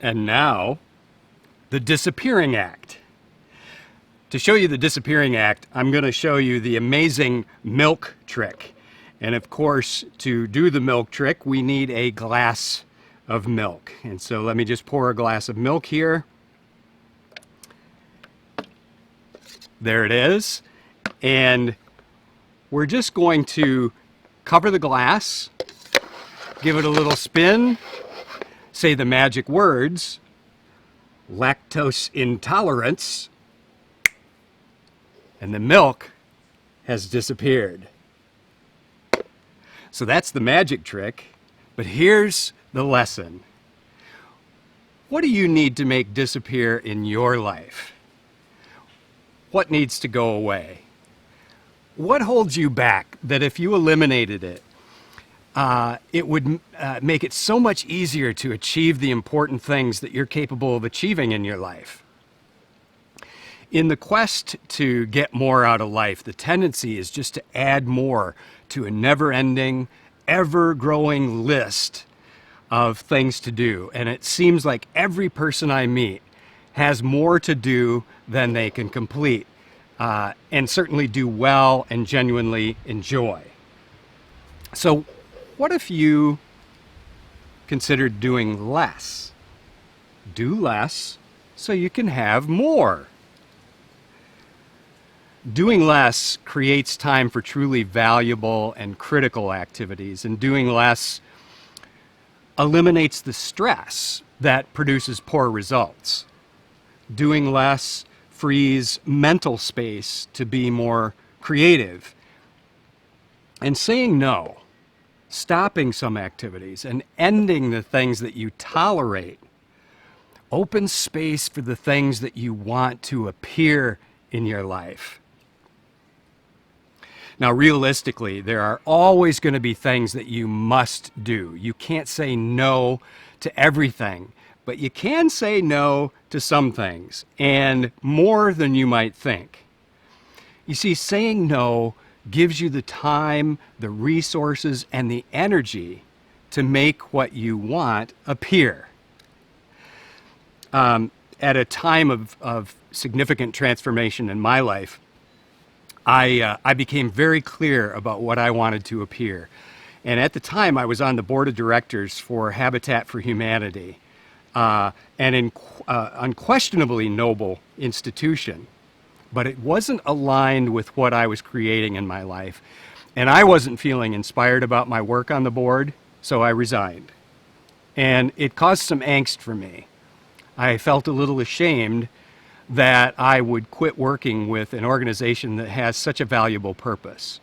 And now, the disappearing act. To show you the disappearing act, I'm going to show you the amazing milk trick. And of course, to do the milk trick, we need a glass of milk. And so let me just pour a glass of milk here. There it is. And we're just going to cover the glass, give it a little spin, say the magic words, lactose intolerance, and the milk has disappeared. So that's the magic trick, but here's the lesson. What do you need to make disappear in your life? What needs to go away? What holds you back that if you eliminated it, it would make it so much easier to achieve the important things that you're capable of achieving in your life? In the quest to get more out of life, the tendency is just to add more to a never-ending, ever-growing list of things to do. And it seems like every person I meet has more to do than they can complete, and certainly do well and genuinely enjoy. So what if you considered doing less? Do less so you can have more. Doing less creates time for truly valuable and critical activities, and doing less eliminates the stress that produces poor results. Doing less frees mental space to be more creative. And saying no, stopping some activities, and ending the things that you tolerate opens space for the things that you want to appear in your life. Now, realistically, there are always going to be things that you must do. You can't say no to everything, but you can say no to some things, and more than you might think. You see, saying no gives you the time, the resources, and the energy to make what you want appear. At a time of significant transformation in my life, I became very clear about what I wanted to appear. And at the time, I was on the board of directors for Habitat for Humanity, an unquestionably noble institution. But it wasn't aligned with what I was creating in my life. And I wasn't feeling inspired about my work on the board, so I resigned. And it caused some angst for me. I felt a little ashamed that I would quit working with an organization that has such a valuable purpose.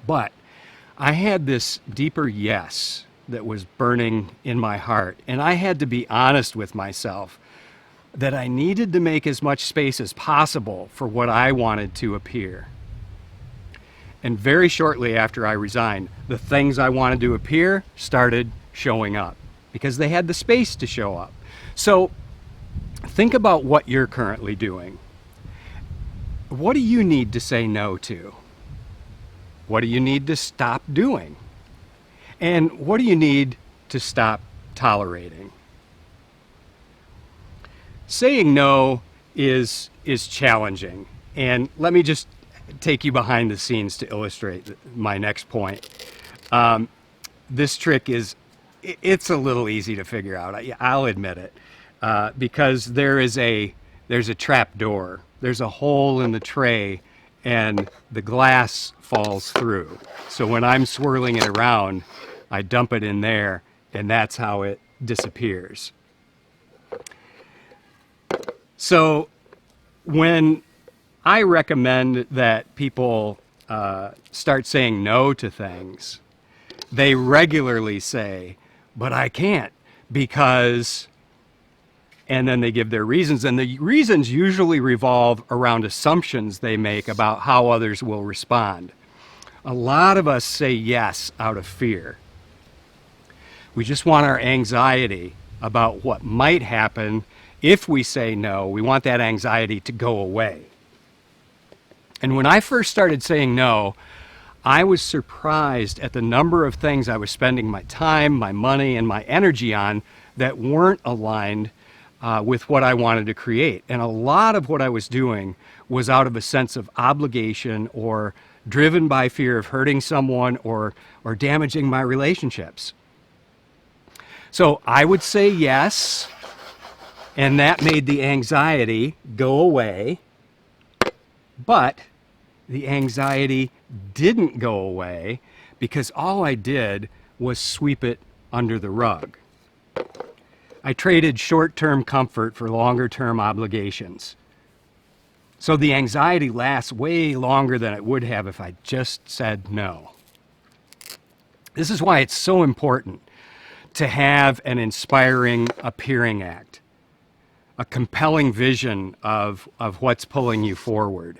But I had this deeper yes that was burning in my heart, and I had to be honest with myself that I needed to make as much space as possible for what I wanted to appear. And very shortly after I resigned, the things I wanted to appear started showing up because they had the space to show up. So think about what you're currently doing. What do you need to say no to? What do you need to stop doing? And what do you need to stop tolerating? Saying no is challenging. And let me just take you behind the scenes to illustrate my next point. This trick it's a little easy to figure out. I'll admit it. Because there's a trap door. There's a hole in the tray and the glass falls through. So when I'm swirling it around, I dump it in there and that's how it disappears. So when I recommend that people start saying no to things, they regularly say, but I can't because... And then they give their reasons, and the reasons usually revolve around assumptions they make about how others will respond. A lot of us say yes out of fear. We just want our anxiety about what might happen if we say no. We want that anxiety to go away. And when I first started saying no, I was surprised at the number of things I was spending my time, my money, and my energy on that weren't aligned with what I wanted to create. And a lot of what I was doing was out of a sense of obligation or driven by fear of hurting someone or damaging my relationships. So I would say yes, and that made the anxiety go away, but the anxiety didn't go away because all I did was sweep it under the rug. I traded short-term comfort for longer-term obligations. So the anxiety lasts way longer than it would have if I just said no. This is why it's so important to have an inspiring appearing act, a compelling vision of what's pulling you forward.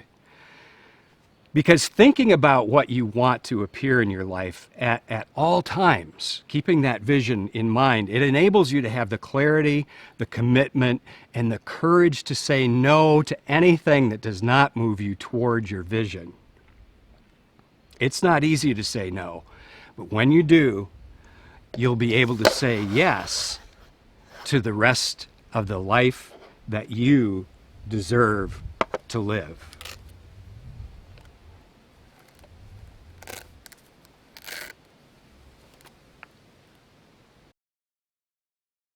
Because thinking about what you want to appear in your life at all times, keeping that vision in mind, it enables you to have the clarity, the commitment, and the courage to say no to anything that does not move you towards your vision. It's not easy to say no, but when you do, you'll be able to say yes to the rest of the life that you deserve to live.